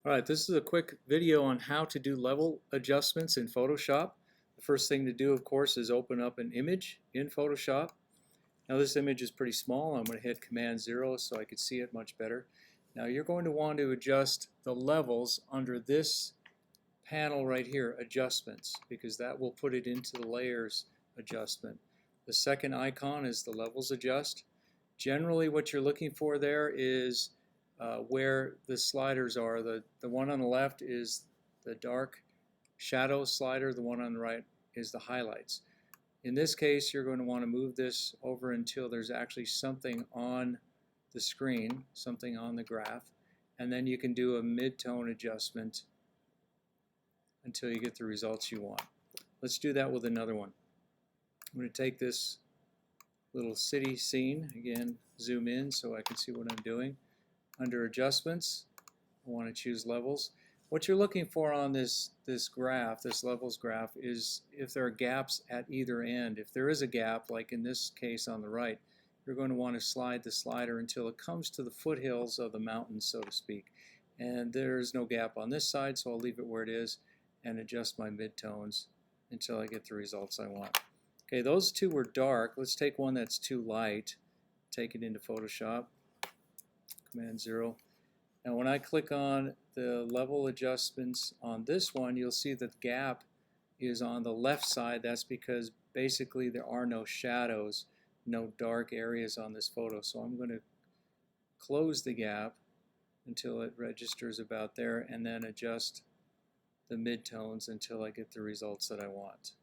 Alright, this is a quick video on how to do level adjustments in Photoshop. The first thing to do, of course, is open up an image in Photoshop. Now this image is pretty small. I'm going to hit Command 0 so I can see it much better. Now you're going to want to adjust the levels under this panel right here, Adjustments, because that will put it into the Layers adjustment. The second icon is the Levels Adjust. Generally what you're looking for there is where the sliders are. The one on the left is the dark shadow slider, the one on the right is the highlights. In this case, you're going to want to move this over until there's actually something on the screen, something on the graph, and then you can do a mid-tone adjustment until you get the results you want. Let's do that with another one. I'm going to take this little city scene, again, zoom in so I can see what I'm doing. Under Adjustments, I want to choose Levels. What you're looking for on this graph, this levels graph, is if there are gaps at either end. If there is a gap, like in this case on the right, you're going to want to slide the slider until it comes to the foothills of the mountain, so to speak. And there's no gap on this side, so I'll leave it where it is and adjust my midtones until I get the results I want. Okay, those two were dark. Let's take one that's too light, take it into Photoshop. Command 0. Now when I click on the level adjustments on this one, you'll see that the gap is on the left side. That's because basically there are no shadows, no dark areas on this photo. So I'm going to close the gap until it registers about there and then adjust the midtones until I get the results that I want.